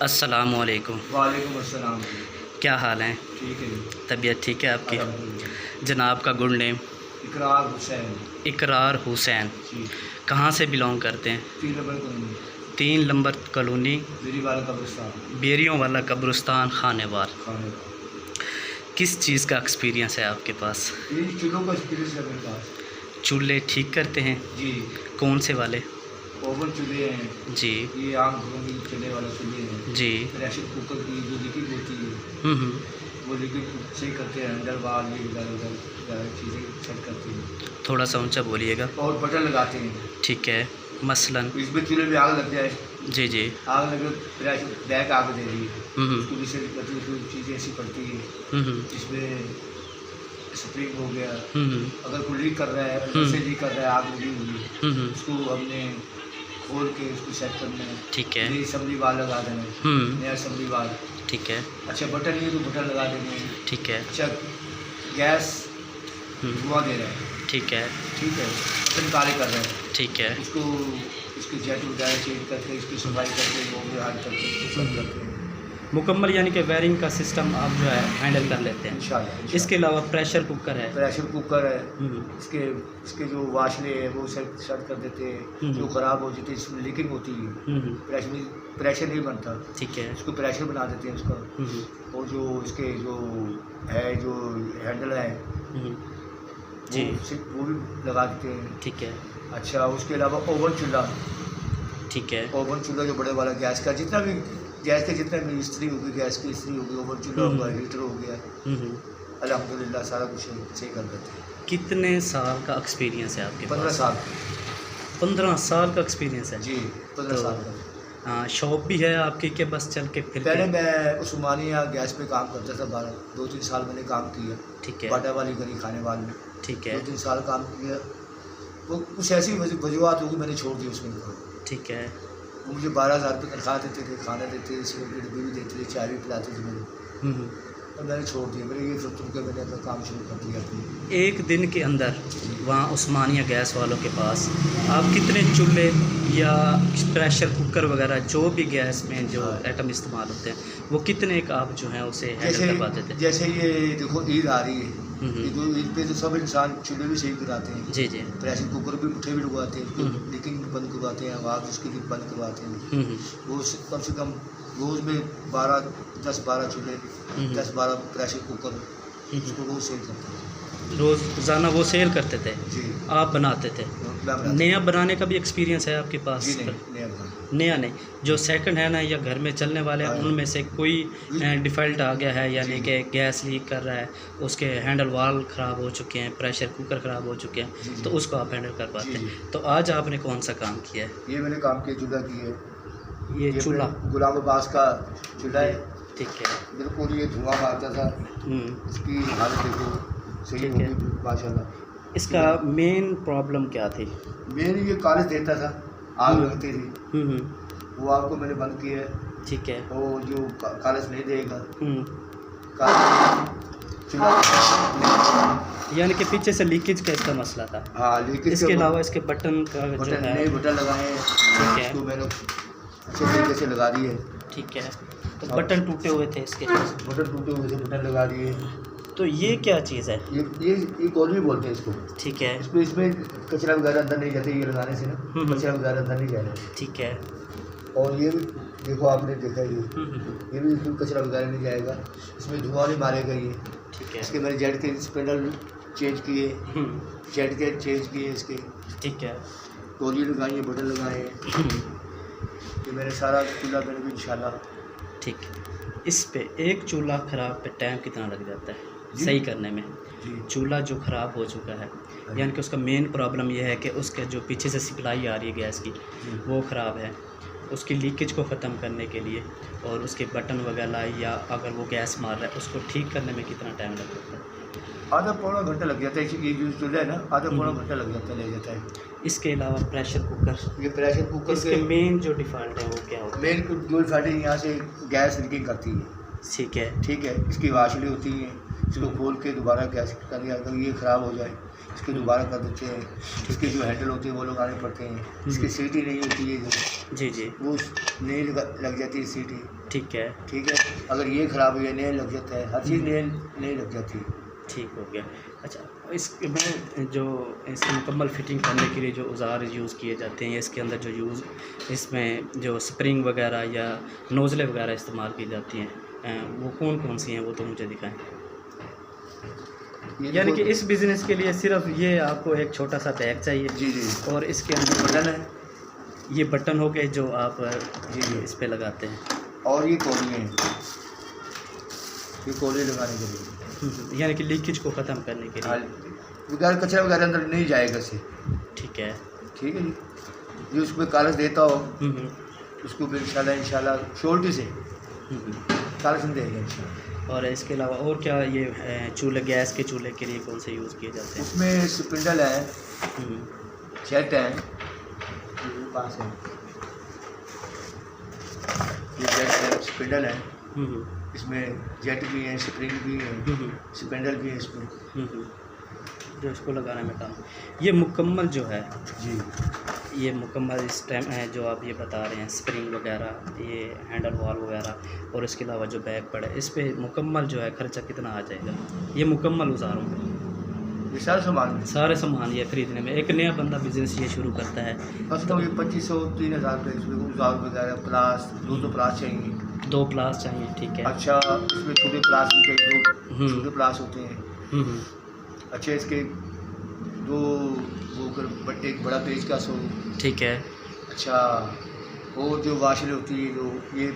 अस्सलामुअलैकुम। वालेकुम अस्सलाम। क्या हाल है? ठीक है जी। तबीयत ठीक है आपकी? अल्हम्दुलिल्लाह। जनाब का गुड नेम? इकरार हुसैन। इकरार हुसैन। जी। कहाँ से बिलोंग करते हैं? 3 नंबर कॉलोनी, 3 नंबर कॉलोनी, मेरी वाला कब्रिस्तान, बेरियों वाला कब्रिस्तान, खानेवाल। खाने। किस चीज़ का एक्सपीरियंस है आपके पास? ये चूल्हों का एक्सपीरियंस है मेरे पास। चूल्हे ठीक करते हैं? जी। कौन से वाले? ओवन चूल्हे हैं, जी ये आम घरों में चलने वाले चूल्हे हैं। जी। प्रेशर कुकर की जो लीकेज होती है, हम्म। वो लीकेज सही करते हैं, अंदर बाहर ये इधर उधर चीज़ें सेट करते हैं। थोड़ा सा ऊंचा बोलिएगा। और बटन लगाते हैं। ठीक है। मसलन? इसमें चूल्हे में आग लग जाए, जी जी। आग लगे प्रेशर बैक आग दे दी, हम्म उसको भी सेट करती है, उसमें चीज़ें ऐसी पड़ती है। हम्म इसमें स्प्रिंग हो गया, हम्म अगर कोई लीक कर रहा है, अंदर से लीक कर रहा है, आग लगी हुई है, हम्म। उसको हमने खोल के उसको सेट करना है। ठीक है। नई असम्बली बार लगा देना है, नया असम्बली बार। ठीक है। अच्छा बटन नहीं है तो बटन लगा देंगे। ठीक है। अच्छा गैस धुआं दे रहा है, ठीक है। ठीक है, बटन काले कर रहे हैं, ठीक है। उसको इसके जेट वगैरह चेंज करके, इसकी सफाई करके, वो भी हाल करके उसको सब करते हैं मुकम्मल यानी कि वायरिंग का सिस्टम आप जो है हैंडल कर लेते हैं। इंशाल्लाह। इसके अलावा प्रेशर कुकर है? प्रेशर कुकर है, इसके इसके जो वाशले हैं वो सेट कर देते हैं, जो ख़राब हो जाती है, इसमें लीकिंग होती है, प्रेशर नहीं बनता। ठीक है। उसको प्रेशर बना देते हैं उसका। और जो इसके जो है जो हैंडल है जी वो भी लगा देते हैं। ठीक है। अच्छा उसके अलावा ओवन चूल्हा, ठीक है। ओवन चूल्हा जो बड़े वाला गैस का, जितना भी गैस के जितना भी इस्त्री होगी, गैस की इस्त्री होगी, ओवन चूल्हा होगा, हीटर हो गया, अल्हम्दुलिल्लाह सारा कुछ सही कर देते हैं। कितने साल का एक्सपीरियंस है आपके 15 पास? साल। 15 साल का एक्सपीरियंस है जी 15 साल का। हाँ, शॉप भी है आपकी कि बस चल के फिर? पहले मैं उस्मानिया गैस पे काम करता था, 2-3 साल मैंने काम किया। ठीक है। बाटा वाली गली खानेवाल में। ठीक है। 2-3 साल काम किया, वो कुछ ऐसी वजूहत होगी मैंने छोड़ दी उसमें। ठीक है। वो मुझे 12,000 रुपये तनख्वाह देते थे, खाना देते थे, सिगरेट की डब्बी भी देते थे, चाय भी पिलाते थे मुझे। और मैंने छोड़ दिया, मैंने ये सोच के मैंने अपना काम शुरू कर दिया अपनी। एक दिन के अंदर वहाँ उस्मानिया गैस वालों के पास आप कितने चूल्हे या प्रेशर कुकर वगैरह जो भी गैस में जो आइटम इस्तेमाल होते हैं वो कितने का आप जो है उसे हैंडल कर पाते थे? जैसे ये देखो ईद आ रही है, ईद पे तो सब इंसान चूल्हे भी सही कराते हैं। जी जी। प्रेशर कुकर भी पुट्ठे भी डुबाते हैं, लीकिंग भी बंद करवाते हैं, आवाज़ उसकी भी बंद करवाते हैं। वो कम से कम रोज़ में 10-12 चूल्हे, 10-12 प्रेशर कुकर, उसको रोज़ सेल करते हैं। रोज़ाना वो सेल करते थे? जी। आप बनाते थे? नया बनाने का भी एक्सपीरियंस है आपके पास? जी नहीं, नया नहीं, जो सेकंड हैंड है या घर में चलने वाले हैं उनमें से कोई डिफ़ॉल्ट आ गया है, यानी कि गैस लीक कर रहा है, उसके हैंडल वाल ख़राब हो चुके हैं, प्रेशर कुकर ख़राब हो चुके हैं, तो उसको आप हैंडल कर पाते हैं। तो आज आपने कौन सा काम किया है? ये मैंने काम किया चूल्हा की है, ये चूल्हा गुलाम अब्बास का चूल्हा है। ठीक है। बिल्कुल ये धुआं मारता था, इसकी हालत देखो सही होगी माशाल्लाह। इसका मेन प्रॉब्लम क्या थी? मेन ये कालिश देता था, आग लगती थी, वो आग को मैंने बंद किया है। ठीक है। वो जो कालिश नहीं देगा, यानी कि पीछे से लीकेज का इसका मसला था। हाँ लीकेज। इसके अलावा इसके बटन का जो है नए बटन लगाए हैं, ठीक है, उसको मैंने अच्छे तरीके से लगा दिए। ठीक है। तो बटन टूटे हुए थे इसके? बटन टूटे हुए थे, बटन लगा दिए। तो ये क्या चीज़ है? ये कॉलमी बोलते हैं इसको। ठीक है। इसमें कचरा वगैरह अंदर नहीं जाते, ये लगाने से ना कचरा वगैरह अंदर नहीं जाएगा। ठीक है। और ये भी देखो, आपने देखा ये भी इसमें कचरा वगैरह नहीं जाएगा, इसमें धुआं नहीं मारेगा ये। ठीक है। इसके मैंने जेट के स्पेंडल चेंज किए, जेट के चेंज किए इसके। ठीक है। टोली लगाई है, बटन लगाए हैं, ये मैंने सारा चूल्हा मैंने भी इंशाल्लाह। ठीक है। इस पे एक चूल्हा ख़राब पे टाइम कितना लग जाता है सही करने में? चूल्हा जो ख़राब हो चुका है, यानी कि उसका मेन प्रॉब्लम यह है कि उसके जो पीछे से सप्लाई आ रही है गैस की वो ख़राब है, उसकी लीकेज को ख़त्म करने के लिए और उसके बटन वगैरह या अगर वो गैस मार रहा है उसको ठीक करने में कितना टाइम लग जाता है? आधा पौना घंटा लग जाता है। ये जो चूल्हा है ना, आधा पौना घंटा लग जाता है। इसके अलावा प्रेशर कुकर, ये प्रेशर कुकर इसके मेन जो डिफ़ॉल्ट है वो क्या होता है? मेन जो डिफ़ॉल्ट है, यहाँ से गैस लीकिंग करती है। ठीक है। ठीक है। इसकी वाशलें होती हैं, इसको खोल के दोबारा गैस करनी, अगर ये ख़राब हो जाए इसके दोबारा कर देते हैं, इसके जो हैंडल होते हैं वो लगाने पड़ते हैं, इसकी सीटी नहीं होती है जो जी जी वो नई लग जाती है सीटी। ठीक है अगर ये ख़राब हुई है नया लग जाता है, हर चीज़ नई लग जाती है। ठीक हो गया। अच्छा, इसमें जो इसकी मुकम्मल फिटिंग करने के लिए जो औजार यूज़ किए जाते हैं, इसके अंदर जो इसमें जो स्प्रिंग वगैरह या नोज़लें वगैरह इस्तेमाल की जाती हैं, वो कौन कौन सी हैं वो तो मुझे दिखाएं। यानी कि इस बिज़नेस के लिए सिर्फ ये आपको एक छोटा सा बैग चाहिए जी जी, और इसके अंदर बटन है, ये बटन हो गए जो आप जी इस पे लगाते हैं, और ये कोलियाँ हैं, ये कोलियाँ लगाने के लिए, यानी कि लीकेज को ख़त्म करने के लिए। वगैरह कचरा वगैरह अंदर नहीं जाएगा इससे। ठीक है जी। जो उसमें कागज़ देता हो उसको भी इंशाल्लाह शोल्टी से कागज़ देंगे इंशाल्लाह। और इसके अलावा और क्या ये चूल्हे, गैस के चूल्हे के लिए कौन से यूज़ किए जाते हैं? उसमें स्पिंडल है, सेट है, पास है, ये जेट है, स्पिंडल है, इसमें जेट भी है, स्प्रिंग भी है, स्पिंडल भी है इसमें, जो इसको लगाने में काम। ये मुकम्मल जो है जी, ये मुकम्मल इस टाइम है जो आप ये बता रहे हैं, स्प्रिंग वगैरह, ये हैंडल वॉल वगैरह और इसके अलावा जो बैग पड़ा है, इस पे मुकम्मल जो है खर्चा कितना आ जाएगा? ये मुकम्मल औजारों में ये सारे सामान ये ख़रीदने में एक नया बंदा बिज़नेस ये शुरू करता है बस तो ये 2500-3000 रुपये इसमें औजार वगैरह, प्लास, 2 प्लास चाहिए, 2 प्लास चाहिए। ठीक है। अच्छा, इसमें छोटे प्लास भी चाहिए, 2 छोटे प्लास होते हैं। अच्छा, इसके 2 वो एक बड़ा पेज का सो। ठीक है। अच्छा, और जो वाशलें होती है जो ये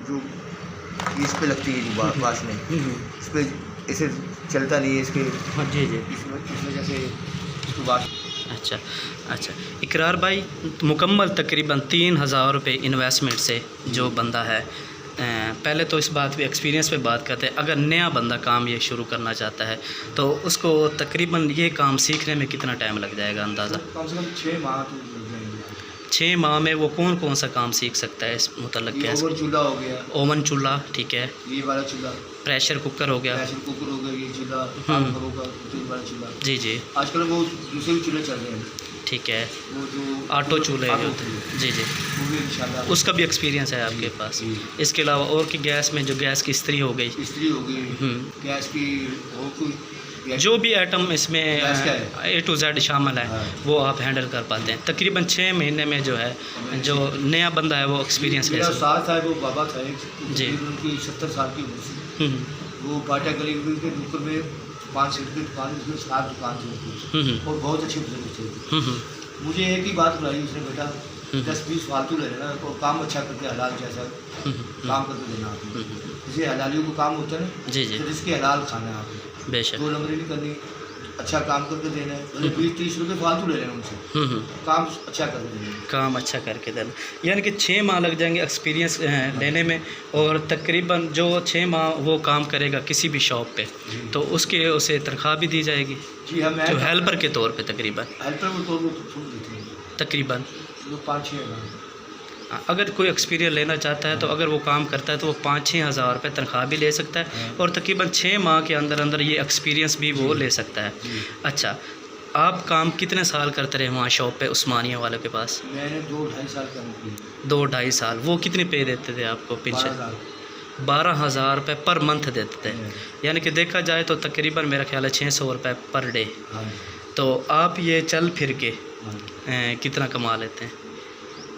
जो इस पे लगती है जो वाशलें, इस पर ऐसे चलता नहीं है इसके। हाँ जी जी, इसमें जैसे इसको वाश। अच्छा इकरार भाई, मुकम्मल तकरीबन 3000 रुपये इन्वेस्टमेंट से जो बंदा है, पहले तो इस बात पे एक्सपीरियंस पे बात करते हैं, अगर नया बंदा काम ये शुरू करना चाहता है तो उसको तकरीबन ये काम सीखने में कितना टाइम लग जाएगा अंदाज़ा? कम से कम 6 माह तो लग जाएंगे। 6 माह में वो कौन कौन सा काम सीख सकता है इस मुतल्लक? गैस ओवन चूल्हा हो गया, ओवन चूल्हा, ठीक है, ये वाला चूल्हा, प्रेशर कुकर हो गया, ये चूल्हा, वाला चूल्हा। जी जी, आजकल वो दूसरे भी चूल्हे चल रहे हैं। ठीक है, वो जो ऑटो चूल्हे जो होते हैं, जी जी, वो भी इंशाल्लाह उसका भी एक्सपीरियंस है आपके पास। इसके अलावा और कि गैस में जो गैस की इस्त्री हो गई, गैस की और कोई जो भी आइटम इसमें A to Z शामिल है वो आप हैंडल कर पाते हैं। तकरीबन 6 महीने में जो है जो नया बंदा है वो एक्सपीरियंस ले सकता है। साथ है वो बाबा था जी, उनकी 70 साल की उम्र थी, वो बाटा गली के नुक्कड़ में 5 सीट की दुकान, उसमें 7 दुकान थी और बहुत अच्छे बुजुर्ग थे। मुझे एक ही बात बुलाई उसने, बेटा 10-20 फालतू ले लेना और काम अच्छा करके हलाल जैसा काम करके देना आपने, जैसे हलालियों को काम होता है ना, जी जी, तो जिसके हलाल खाना है आपने, बेशक 2 नंबरी नहीं करनी, अच्छा काम करके देना है, 20-30 रुपये फालतू ले लेना उनसे, काम अच्छा करके देना, काम अच्छा करके देना। यानी कि 6 माह लग जाएंगे एक्सपीरियंस लेने में, और तकरीबन जो 6 माह वो काम करेगा किसी भी शॉप पे तो उसके उसे तनख्वाह भी दी जाएगी। जी हाँ, जो हेल्पर के तौर पे तकरीबन हेल्पर के तौर पर तकरीबन 5-6 हज़ार। अगर कोई एक्सपीरियंस लेना चाहता है तो अगर वो काम करता है तो वो 5-6 हज़ार रुपये तनख्वाह भी ले सकता है और तकरीबन 6 माह के अंदर अंदर ये एक्सपीरियंस भी वो ले सकता है। अच्छा, आप काम कितने साल करते रहे वहाँ शॉप पे उस्मानिया वालों के पास? मैंने 2-2.5 साल काम किया। 2-2.5 साल। वो कितने पे देते थे आपको पेंशन? 12,000 रुपये पर मंथ देते थे। यानी कि देखा जाए तो तकरीबन मेरा ख्याल है 600 रुपये पर डे। तो आप ये चल फिर के कितना कमा लेते हैं?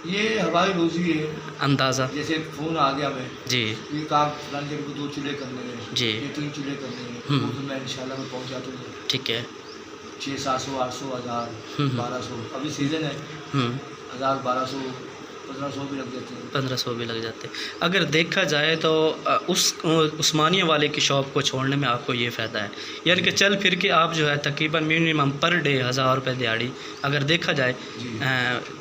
ये हमारी रोज़ी है अंदाज़ा। जैसे फ़ोन आ गया मैं जी, ये काम फलाने जगह को 2 चूल्हे करने हैं जी, ये 3 चूल्हे करने हैं, वो तो मैं इंशाल्लाह में पहुँच जाता हूँ। ठीक है। 600, 700, 800, 1000, 1200, अभी सीज़न है, 1000, 1200, 1500 भी लग जाते हैं। 1500 भी लग जाते हैं। अगर देखा जाए तो उस उस्मानिया वाले की शॉप को छोड़ने में आपको ये फ़ायदा है, यानी कि चल फिर के आप जो है तकरीबन मिनिमम पर डे 1000 रुपये दिहाड़ी अगर देखा जाए,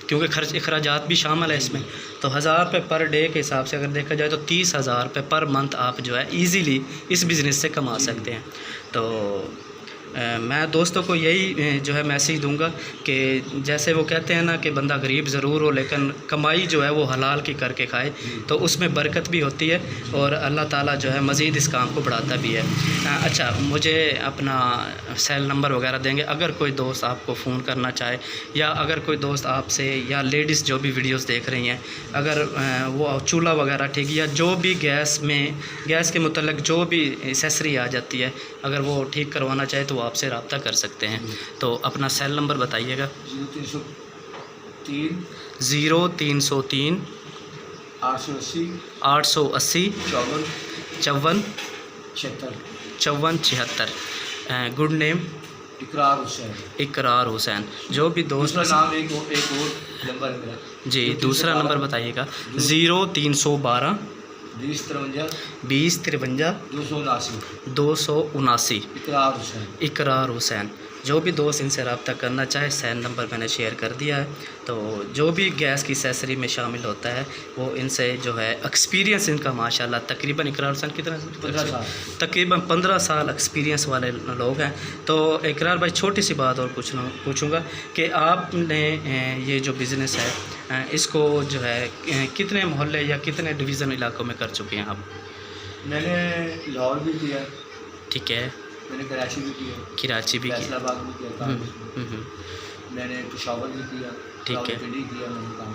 क्योंकि खर्च अखराजात भी शामिल है इसमें, तो 1000 रुपये पर डे के हिसाब से अगर देखा जाए तो 30,000 रुपये पर मंथ आप जो है ईज़िली इस बिज़नेस से कमा सकते हैं। तो मैं दोस्तों को यही जो है मैसेज दूंगा कि जैसे वो कहते हैं ना कि बंदा गरीब ज़रूर हो लेकिन कमाई जो है वो हलाल की करके खाए, तो उसमें बरकत भी होती है और अल्लाह ताला जो है मज़ीद इस काम को बढ़ाता भी है। अच्छा, मुझे अपना सेल नंबर वगैरह देंगे, अगर कोई दोस्त आपको फ़ोन करना चाहे या अगर कोई दोस्त आपसे या लेडीज़ जो भी वीडियोस देख रही हैं, अगर वो चूल्हा वगैरह ठीक या जो भी गैस के मुतल्लिक जो भी एसेसरी आ जाती है, अगर वो ठीक करवाना चाहे तो वो आपसे रब्ता कर सकते हैं। तो अपना सेल नंबर बताइएगा। 0303 880 880 54 76। गुड नेम इकरार हुसैन। जो भी दोस्त नाम एक और नंबर है मेरा जी, दूसरा नंबर बताइएगा। 0312 20 53 279 इकरार हुसैन। जो भी दोस्त इनसे रब्ता करना चाहे, सेल नंबर मैंने शेयर कर दिया है। तो जो भी गैस की एसेसरी में शामिल होता है वो इनसे जो है एक्सपीरियंस इनका माशाल्लाह तकरीबन इकरार हुसैन कितना 15 साल तकरीबन 15 साल एक्सपीरियंस वाले लोग हैं। तो इकरार भाई छोटी सी बात और पूछूंगा कि आपने ये जो बिज़नेस है इसको जो है कितने मोहल्ले या कितने डिवीज़न इलाकों में कर चुके हैं आप? मैंने लाहौर भी किया, ठीक है, मैंने कराची भी किया, कराची भी किया, फैसलाबाद भी किया, मैंने पेशावर भी किया, ठीक है, पिंडी किया मैंने काम।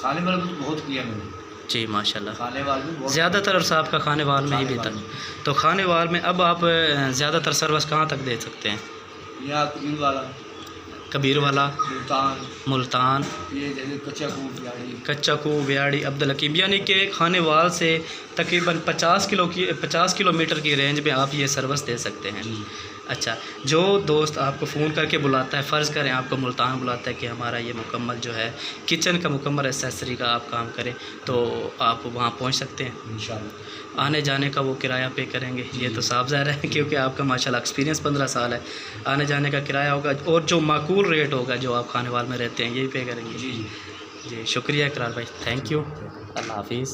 खाने वाले में तो बहुत किया मैंने जी माशाल्लाह। खाने वाले में बहुत ज़्यादातर अर्सा आपका खाने वाल में ही बीता। तो खाने वाल में अब आप ज़्यादातर सर्विस कहाँ तक दे सकते हैं? यहाँ कबीर वाला, मुल्तान, ये कच्चा कू, व्याड़ी, अब्दुल हकीम, यानी कि खाने वाल से तकरीबन 50 किलोमीटर की रेंज में आप ये सर्विस दे सकते हैं। अच्छा, जो दोस्त आपको फ़ोन करके बुलाता है, फ़र्ज़ करें आपको मुल्तान बुलाता है कि हमारा ये मुकम्मल जो है किचन का मुकम्मल एसेसरी का आप काम करें, तो आप वहाँ पहुँच सकते हैं इंशाल्लाह। आने जाने का वो किराया पे करेंगे, ये तो साफ ज़ाहिर है क्योंकि आपका माशाल्लाह एक्सपीरियंस 15 साल है। आने जाने का किराया होगा और जो माकूल रेट होगा जो आप खाने वाल में रहते हैं यही पे करेंगे। जी शुक्रिया इकरार भाई, थैंक यू, अल्लाह हाफिज़।